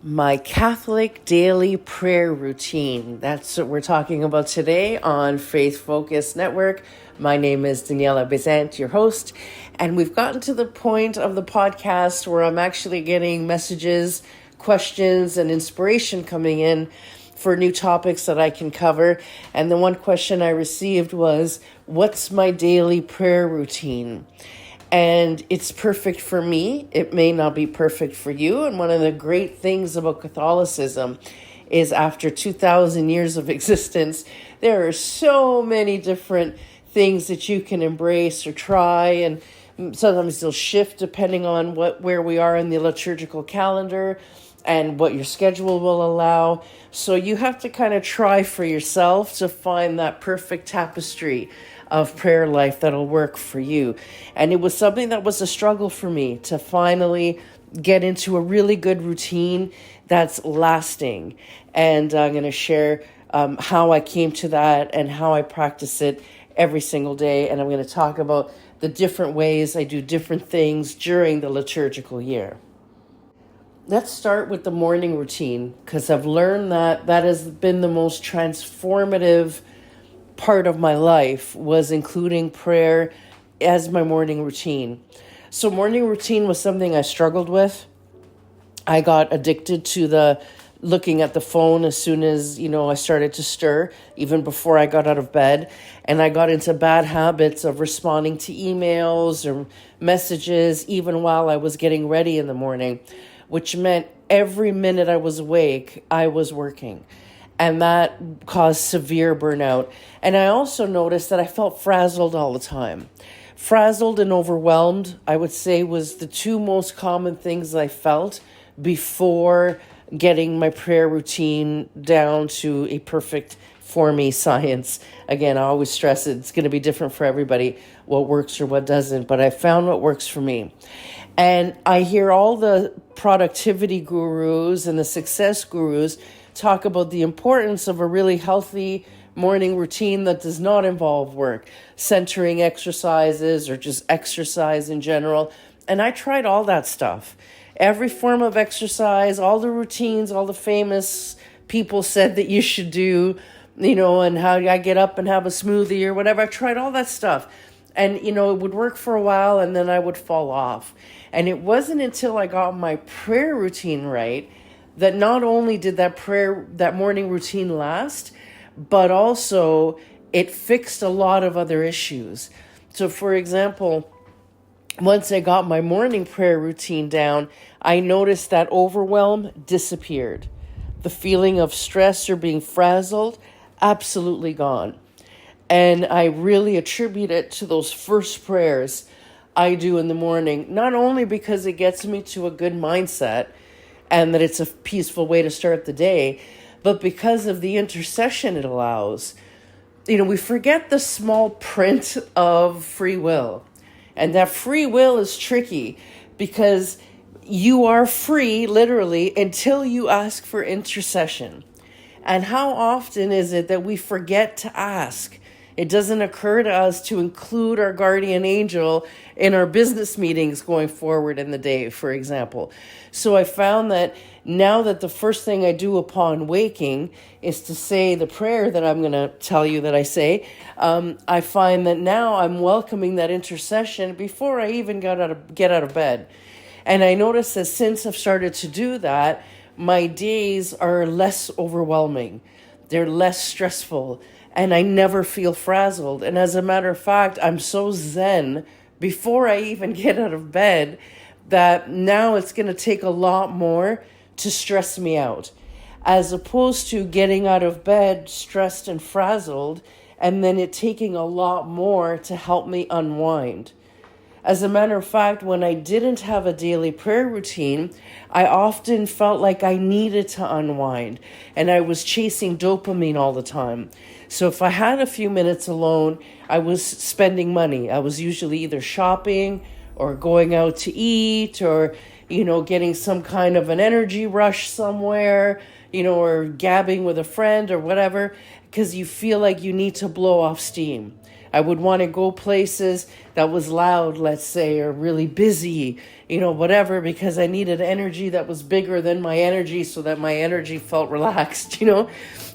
My Catholic daily prayer routine. That's what we're talking about today on Faith Focus Network. My name is Daniela Bezant, your host, and we've gotten to the point of the podcast where I'm actually getting messages, questions, and inspiration coming in for new topics that I can cover. And the one question I received was, what's my daily prayer routine? And it's perfect for me. It may not be perfect for you. And one of the great things about Catholicism is after 2,000 years of existence, there are so many different things that you can embrace or try. And sometimes they'll shift depending on where we are in the liturgical calendar and what your schedule will allow. So you have to kind of try for yourself to find that perfect tapestry of prayer life that'll work for you. And it was something that was a struggle for me to finally get into a really good routine that's lasting. And I'm going to share how I came to that and how I practice it every single day. And I'm going to talk about the different ways I do different things during the liturgical year. Let's start with the morning routine, because I've learned that has been the most transformative part of my life, was including prayer as my morning routine. So morning routine was something I struggled with. I got addicted to the looking at the phone as soon as, I started to stir, even before I got out of bed. And I got into bad habits of responding to emails or messages, even while I was getting ready in the morning, which meant every minute I was awake, I was working. And that caused severe burnout. And I also noticed that I felt frazzled all the time. Frazzled and overwhelmed, I would say, was the two most common things I felt before getting my prayer routine down to a perfect, for me, science. Again, I always stress it's going to be different for everybody, what works or what doesn't. But I found what works for me. And I hear all the productivity gurus and the success gurus talk about the importance of a really healthy morning routine that does not involve work, centering exercises or just exercise in general. And I tried all that stuff. Every form of exercise, all the routines, all the famous people said that you should do, and how I get up and have a smoothie or whatever. I tried all that stuff. And, it would work for a while and then I would fall off. And it wasn't until I got my prayer routine right that not only did that morning routine last, but also it fixed a lot of other issues. So for example, once I got my morning prayer routine down, I noticed that overwhelm disappeared. The feeling of stress or being frazzled, absolutely gone. And I really attribute it to those first prayers I do in the morning, not only because it gets me to a good mindset and that it's a peaceful way to start the day, but because of the intercession it allows. We forget the small print of free will. And that free will is tricky because you are free, literally, until you ask for intercession. And how often is it that we forget to ask? It doesn't occur to us to include our guardian angel in our business meetings going forward in the day, for example. So I found that now that the first thing I do upon waking is to say the prayer that I'm going to tell you that I say, I find that now I'm welcoming that intercession before I even get out of bed. And I notice that since I've started to do that, my days are less overwhelming. They're less stressful. And I never feel frazzled. And as a matter of fact, I'm so zen before I even get out of bed that now it's going to take a lot more to stress me out, as opposed to getting out of bed stressed and frazzled and then it taking a lot more to help me unwind. As a matter of fact, when I didn't have a daily prayer routine, I often felt like I needed to unwind and I was chasing dopamine all the time. So if I had a few minutes alone, I was spending money. I was usually either shopping or going out to eat or, getting some kind of an energy rush somewhere, or gabbing with a friend or whatever, because you feel like you need to blow off steam. I would want to go places that was loud, let's say, or really busy, whatever, because I needed energy that was bigger than my energy so that my energy felt relaxed,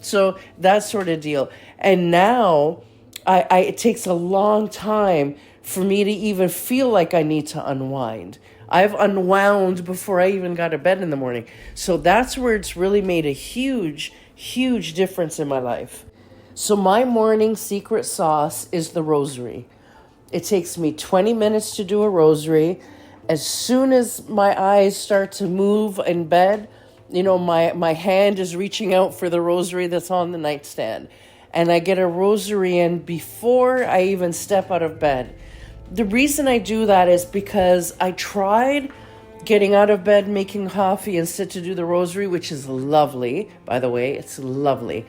So that sort of deal. And now it takes a long time for me to even feel like I need to unwind. I've unwound before I even got to bed in the morning. So that's where it's really made a huge, huge difference in my life. So my morning secret sauce is the rosary. It takes me 20 minutes to do a rosary. As soon as my eyes start to move in bed, my hand is reaching out for the rosary that's on the nightstand. And I get a rosary in before I even step out of bed. The reason I do that is because I tried getting out of bed, making coffee, and sit to do the rosary, which is lovely, by the way, it's lovely.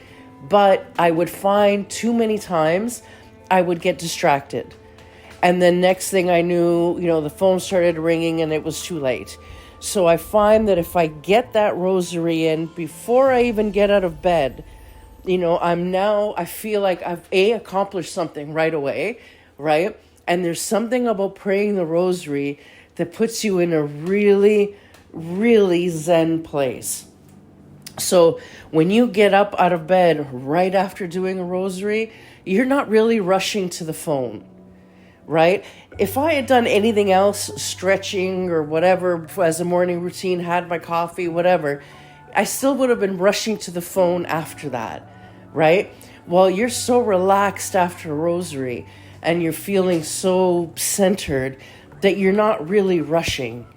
But I would find too many times I would get distracted. And then next thing I knew, the phone started ringing and it was too late. So I find that if I get that rosary in before I even get out of bed, I feel like I've accomplished something right away, right? And there's something about praying the rosary that puts you in a really, really zen place. So when you get up out of bed right after doing a rosary, you're not really rushing to the phone, right? If I had done anything else, stretching or whatever, as a morning routine, had my coffee, whatever, I still would have been rushing to the phone after that, right? Well, you're so relaxed after a rosary and you're feeling so centered that you're not really rushing,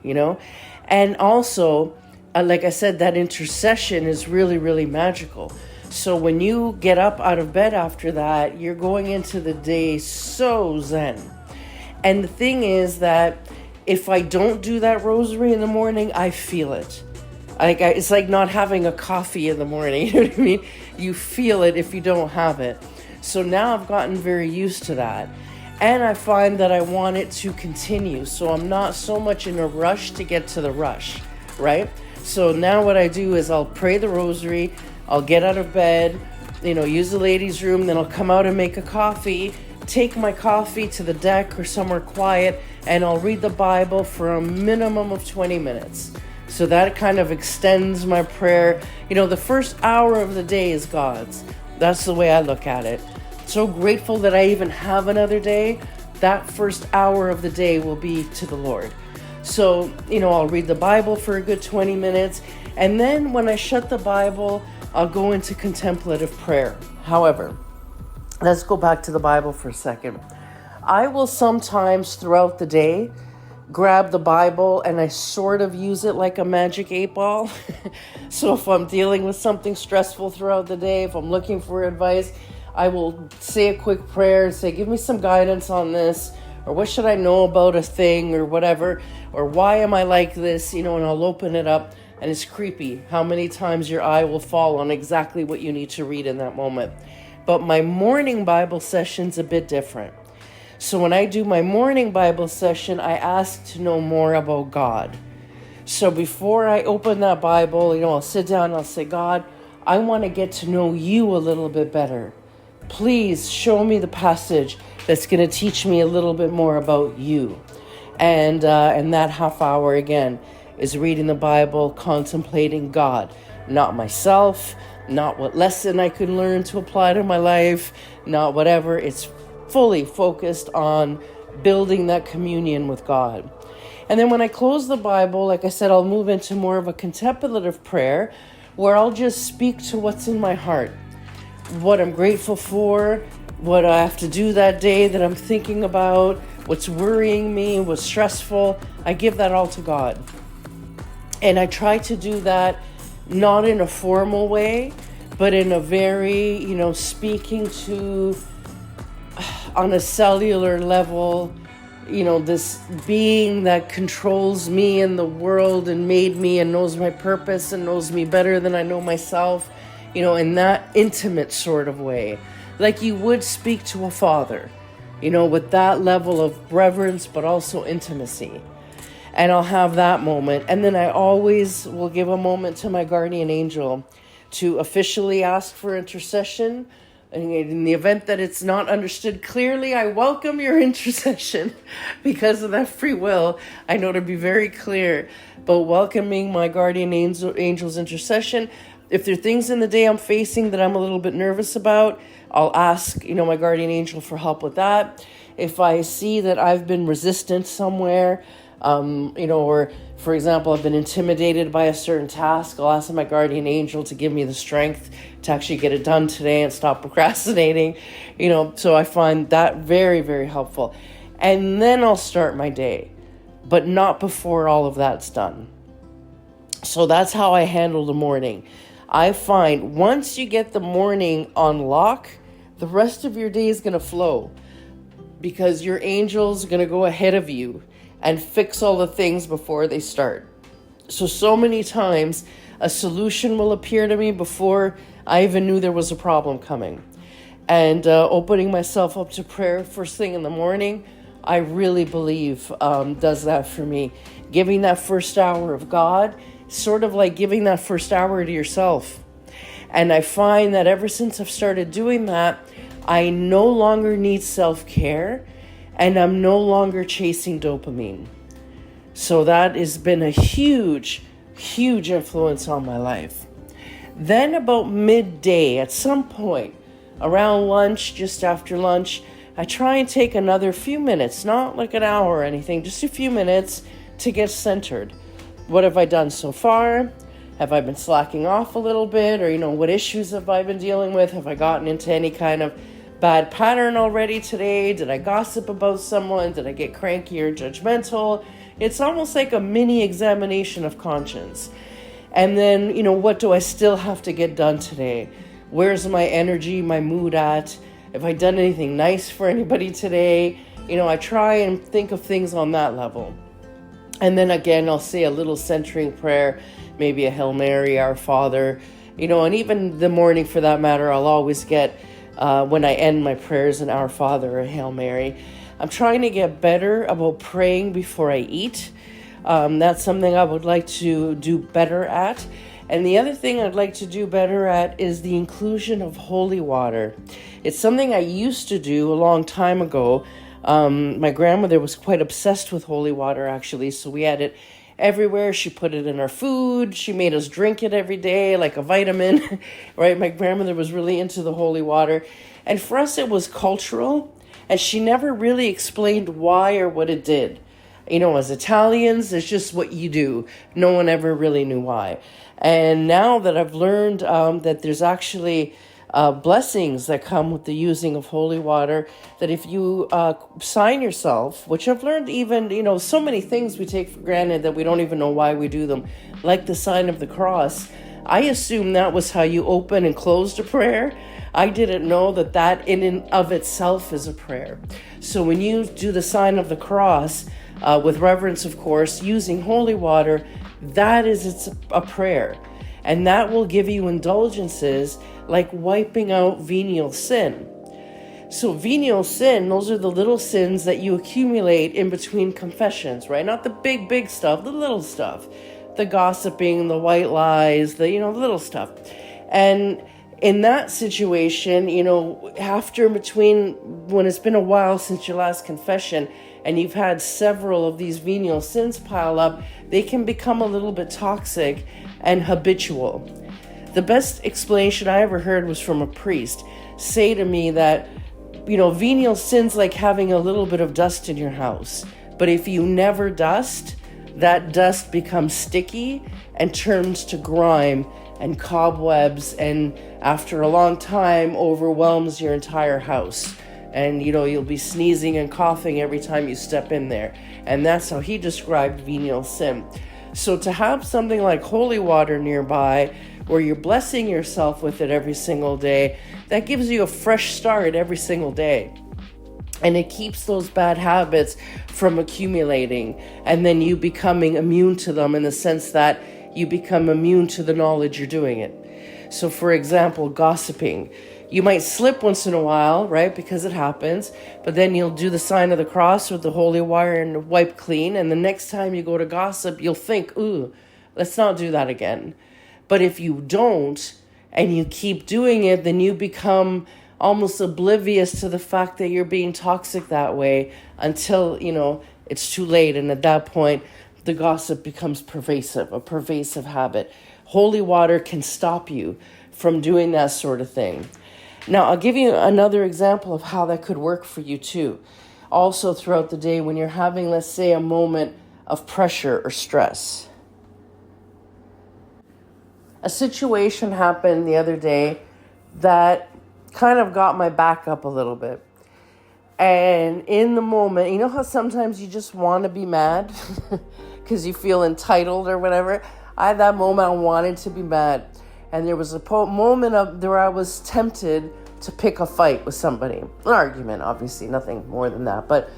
And also, like I said, that intercession is really, really magical. So when you get up out of bed after that, you're going into the day so zen. And the thing is that if I don't do that rosary in the morning, I feel it. It's like not having a coffee in the morning. You know what I mean? You feel it if you don't have it. So now I've gotten very used to that. And I find that I want it to continue. So I'm not so much in a rush to get to the rush, right? So now what I do is I'll pray the rosary, I'll get out of bed, use the ladies' room, then I'll come out and make a coffee, take my coffee to the deck or somewhere quiet, and I'll read the Bible for a minimum of 20 minutes. So that kind of extends my prayer. The first hour of the day is God's. That's the way I look at it. So grateful that I even have another day. That first hour of the day will be to the Lord. So, I'll read the Bible for a good 20 minutes. And then when I shut the Bible, I'll go into contemplative prayer. However, let's go back to the Bible for a second. I will sometimes throughout the day grab the Bible and I sort of use it like a magic 8-ball. So if I'm dealing with something stressful throughout the day, if I'm looking for advice, I will say a quick prayer and say, give me some guidance on this, or what should I know about a thing or whatever, or why am I like this, and I'll open it up. And it's creepy how many times your eye will fall on exactly what you need to read in that moment. But my morning Bible session's a bit different. So when I do my morning Bible session, I ask to know more about God. So before I open that Bible, I'll sit down and I'll say, God, I want to get to know you a little bit better. Please show me the passage that's going to teach me a little bit more about you. And that half hour, again, is reading the Bible, contemplating God, not myself, not what lesson I could learn to apply to my life, not whatever. It's fully focused on building that communion with God. And then when I close the Bible, like I said, I'll move into more of a contemplative prayer where I'll just speak to what's in my heart, what I'm grateful for, what I have to do that day that I'm thinking about, what's worrying me, what's stressful. I give that all to God. And I try to do that not in a formal way, but in a very, speaking to on a cellular level, this being that controls me and the world and made me and knows my purpose and knows me better than I know myself, in that intimate sort of way, like you would speak to a father, with that level of reverence, but also intimacy. And I'll have that moment. And then I always will give a moment to my guardian angel to officially ask for intercession, And in the event that it's not understood clearly, I welcome your intercession because of that free will. I know to be very clear, but welcoming my guardian angel's intercession. If there are things in the day I'm facing that I'm a little bit nervous about, I'll ask, my guardian angel for help with that. If I see that I've been resistant somewhere, or for example, I've been intimidated by a certain task, I'll ask my guardian angel to give me the strength to actually get it done today and stop procrastinating, so I find that very, very helpful. And then I'll start my day, but not before all of that's done. So that's how I handle the morning. I find once you get the morning on lock, the rest of your day is going to flow because your angel's going to go ahead of you and fix all the things before they start. So many times a solution will appear to me before I even knew there was a problem coming. And opening myself up to prayer first thing in the morning, I really believe does that for me. Giving that first hour of God, sort of like giving that first hour to yourself. And I find that ever since I've started doing that, I no longer need self-care and I'm no longer chasing dopamine. So that has been a huge, huge influence on my life. Then about midday, at some point, around lunch, just after lunch, I try and take another few minutes, not like an hour or anything, just a few minutes to get centered. What have I done so far? Have I been slacking off a little bit? Or, what issues have I been dealing with? Have I gotten into any kind of bad pattern already today? Did I gossip about someone? Did I get cranky or judgmental? It's almost like a mini examination of conscience. And then, what do I still have to get done today? Where's my energy, my mood at? Have I done anything nice for anybody today? I try and think of things on that level. And then again, I'll say a little centering prayer, maybe a Hail Mary, Our Father, and even the morning for that matter, I'll always get, when I end my prayers, an Our Father or a Hail Mary. I'm trying to get better about praying before I eat. That's something I would like to do better at. And the other thing I'd like to do better at is the inclusion of holy water. It's something I used to do a long time ago. My grandmother was quite obsessed with holy water, actually, so we had it everywhere. She put it in our food. She made us drink it every day like a vitamin, right? My grandmother was really into the holy water. And for us, it was cultural, and she never really explained why or what it did. As Italians, it's just what you do. No one ever really knew why. And now that I've learned that there's actually blessings that come with the using of holy water, that if you sign yourself, which I've learned even, so many things we take for granted that we don't even know why we do them, like the sign of the cross. I assume that was how you open and closed a prayer. I didn't know that in and of itself is a prayer. So when you do the sign of the cross, with reverence, of course, using holy water, it's a prayer. And that will give you indulgences like wiping out venial sin. So venial sin, those are the little sins that you accumulate in between confessions, right? Not the big, big stuff, the little stuff. The gossiping, the white lies, the little stuff. And in that situation, between when it's been a while since your last confession and you've had several of these venial sins pile up, they can become a little bit toxic and habitual. The best explanation I ever heard was from a priest say to me that, venial sin's like having a little bit of dust in your house. But if you never dust, that dust becomes sticky and turns to grime and cobwebs, and after a long time overwhelms your entire house. And, you'll be sneezing and coughing every time you step in there. And that's how he described venial sin. So to have something like holy water nearby, where you're blessing yourself with it every single day, that gives you a fresh start every single day. And it keeps those bad habits from accumulating and then you becoming immune to them, in the sense that you become immune to the knowledge you're doing it. So for example, gossiping. You might slip once in a while, right? Because it happens. But then you'll do the sign of the cross with the holy water and wipe clean. And the next time you go to gossip, you'll think, ooh, let's not do that again. But if you don't, and you keep doing it, then you become almost oblivious to the fact that you're being toxic that way until, it's too late. And at that point, the gossip becomes a pervasive habit. Holy water can stop you from doing that sort of thing. Now, I'll give you another example of how that could work for you too. Also throughout the day when you're having, let's say, a moment of pressure or stress. A situation happened the other day that kind of got my back up a little bit. And in the moment, you know how sometimes you just want to be mad because you feel entitled or whatever? I had that moment I wanted to be mad. And there was a moment where I was tempted to pick a fight with somebody. An argument, obviously, nothing more than that. But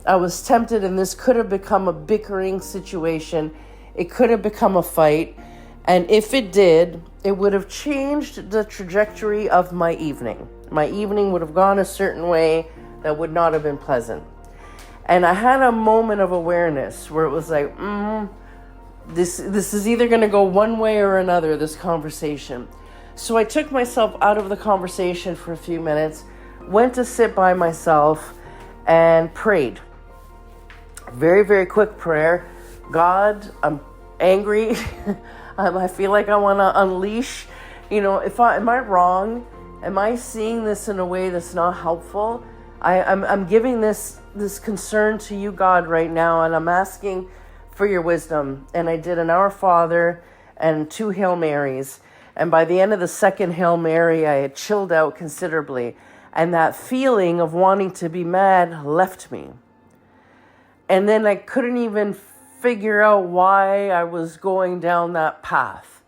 I was tempted, and this could have become a bickering situation. It could have become a fight. And if it did, it would have changed the trajectory of my evening. My evening would have gone a certain way that would not have been pleasant. And I had a moment of awareness where it was like, this is either going to go one way or another, this conversation. So I took myself out of the conversation for a few minutes, went to sit by myself and prayed. Very, very quick prayer. God, I'm angry. I feel like I want to unleash, am I wrong? Am I seeing this in a way that's not helpful? I'm giving this concern to you, God, right now, and I'm asking for your wisdom. And I did an Our Father and 2 Hail Marys. And by the end of the second Hail Mary, I had chilled out considerably. And that feeling of wanting to be mad left me. And then I couldn't even figure out why I was going down that path.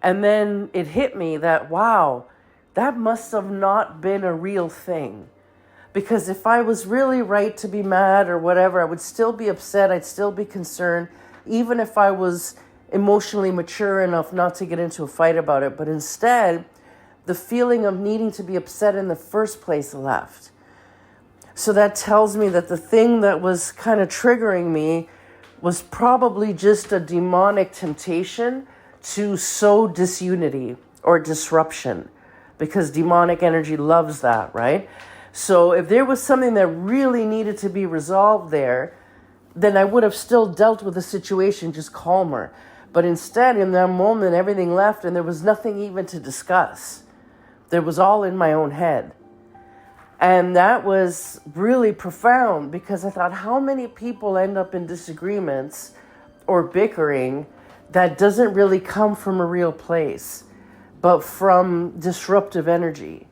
And then it hit me that, wow, that must have not been a real thing. Because if I was really right to be mad or whatever, I would still be upset. I'd still be concerned, even if I was emotionally mature enough not to get into a fight about it. But instead, the feeling of needing to be upset in the first place left. So that tells me that the thing that was kind of triggering me was probably just a demonic temptation to sow disunity or disruption, because demonic energy loves that, right? So if there was something that really needed to be resolved there, then I would have still dealt with the situation just calmer. But instead, in that moment, everything left and there was nothing even to discuss. There was all in my own head. And that was really profound, because I thought, how many people end up in disagreements or bickering that doesn't really come from a real place, but from disruptive energy.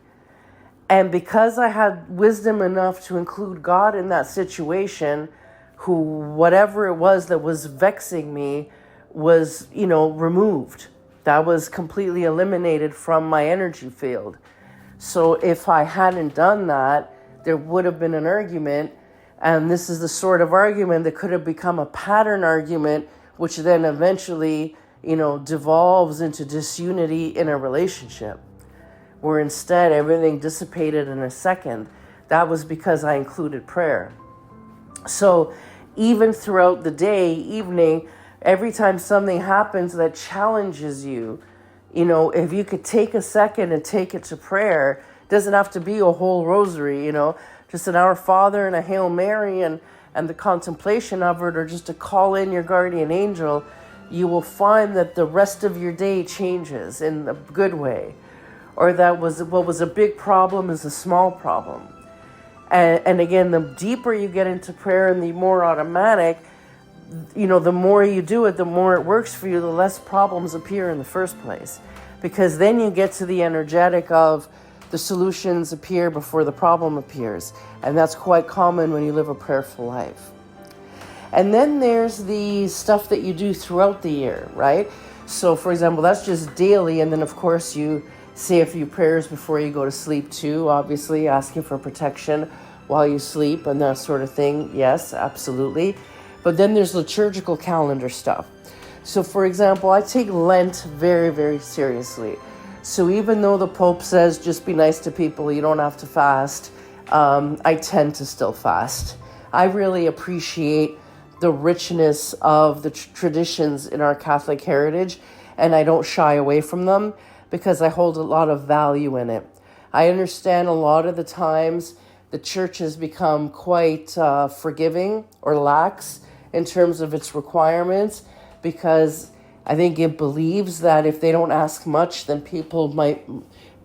And because I had wisdom enough to include God in that situation, who, whatever it was that was vexing me was, removed. That was completely eliminated from my energy field. So if I hadn't done that, there would have been an argument. And this is the sort of argument that could have become a pattern argument, which then eventually, devolves into disunity in a relationship, where instead everything dissipated in a second. That was because I included prayer. So even throughout the day, evening, every time something happens that challenges you, if you could take a second and take it to prayer, it doesn't have to be a whole rosary, just an Our Father and a Hail Mary and the contemplation of it, or just to call in your guardian angel, you will find that the rest of your day changes in a good way. Or that what was a big problem is a small problem. And again, the deeper you get into prayer and the more automatic, the more you do it, the more it works for you, the less problems appear in the first place. Because then you get to the energetic of the solutions appear before the problem appears. And that's quite common when you live a prayerful life. And then there's the stuff that you do throughout the year, right? So for example, that's just daily. And then of course you say a few prayers before you go to sleep too, obviously asking for protection while you sleep and that sort of thing. Yes, absolutely. But then there's liturgical calendar stuff. So for example, I take Lent very, very seriously. So even though the Pope says just be nice to people, you don't have to fast, I tend to still fast. I really appreciate the richness of the traditions in our Catholic heritage, and I don't shy away from them because I hold a lot of value in it. I understand a lot of the times the church has become quite forgiving or lax in terms of its requirements, because I think it believes that if they don't ask much, then people might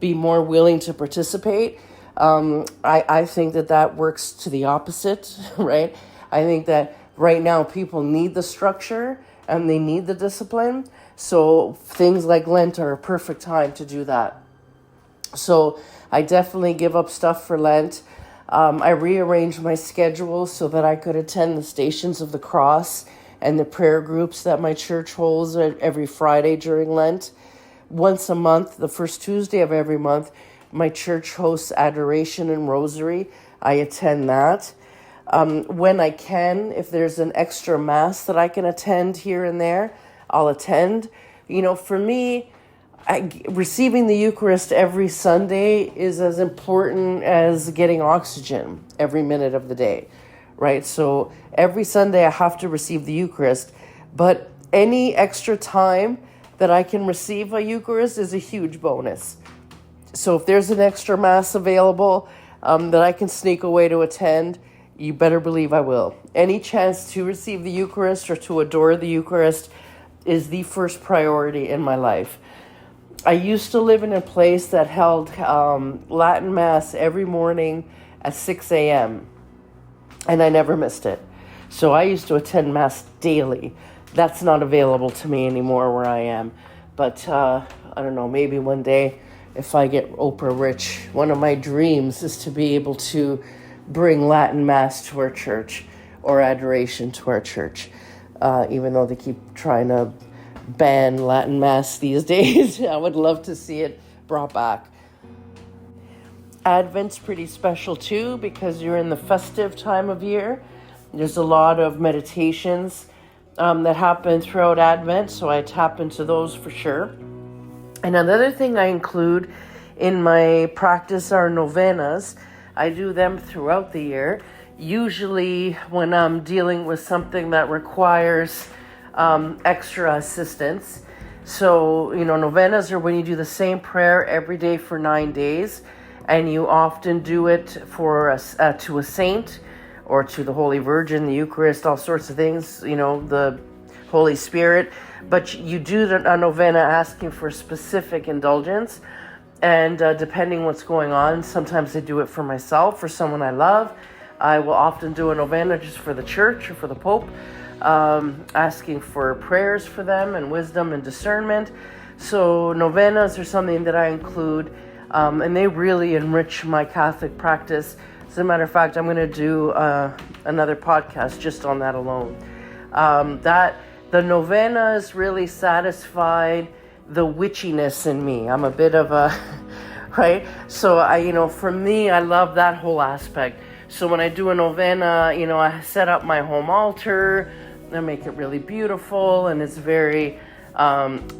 be more willing to participate. I think that works to the opposite, right? I think that right now people need the structure and they need the discipline. So things like Lent are a perfect time to do that. So I definitely give up stuff for Lent. I rearranged my schedule so that I could attend the Stations of the Cross and the prayer groups that my church holds every Friday during Lent. Once a month, the first Tuesday of every month, my church hosts Adoration and Rosary. I attend that. When I can, if there's an extra Mass that I can attend here and there, I'll attend. For me, receiving the Eucharist every Sunday is as important as getting oxygen every minute of the day, right? So every Sunday I have to receive the Eucharist, but any extra time that I can receive a Eucharist is a huge bonus. So if there's an extra Mass available that I can sneak away to attend, you better believe I will. Any chance to receive the Eucharist or to adore the Eucharist is the first priority in my life. I used to live in a place that held Latin Mass every morning at 6 a.m. and I never missed it. So I used to attend Mass daily. That's not available to me anymore where I am. But I don't know, maybe one day if I get Oprah rich, one of my dreams is to be able to bring Latin Mass to our church or adoration to our church. Even though they keep trying to ban Latin Mass these days, I would love to see it brought back. Advent's pretty special too, because you're in the festive time of year. There's a lot of meditations that happen throughout Advent, so I tap into those for sure. And another thing I include in my practice are novenas. I do them throughout the year, usually when I'm dealing with something that requires extra assistance. So, novenas are when you do the same prayer every day for 9 days, and you often do it for to a saint or to the Holy Virgin, the Eucharist, all sorts of things, the Holy Spirit. But you do a novena asking for specific indulgence. And depending what's going on, sometimes I do it for myself, for someone I love. I will often do a novena just for the church or for the Pope, asking for prayers for them and wisdom and discernment. So novenas are something that I include, and they really enrich my Catholic practice. As a matter of fact, I'm going to do another podcast just on that alone. The novenas really satisfied the witchiness in me. I'm a bit of a, right? So for me, I love that whole aspect. So when I do a novena, I set up my home altar, I make it really beautiful, and it's very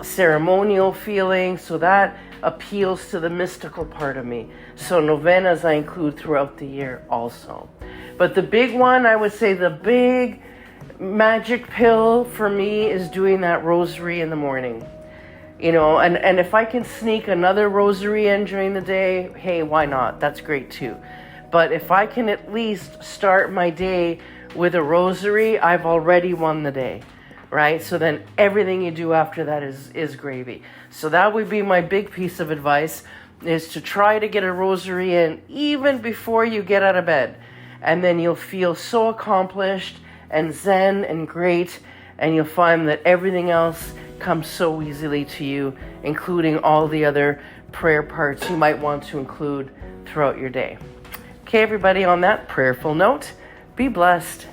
ceremonial feeling. So that appeals to the mystical part of me. So novenas I include throughout the year also. But the big one, I would say the big magic pill for me is doing that rosary in the morning. And if I can sneak another rosary in during the day, hey, why not? That's great too. But if I can at least start my day with a rosary, I've already won the day, right? So then everything you do after that is gravy. So that would be my big piece of advice, is to try to get a rosary in even before you get out of bed. And then you'll feel so accomplished and zen and great, and you'll find that everything else comes so easily to you, including all the other prayer parts you might want to include throughout your day. Okay, everybody, on that prayerful note, be blessed.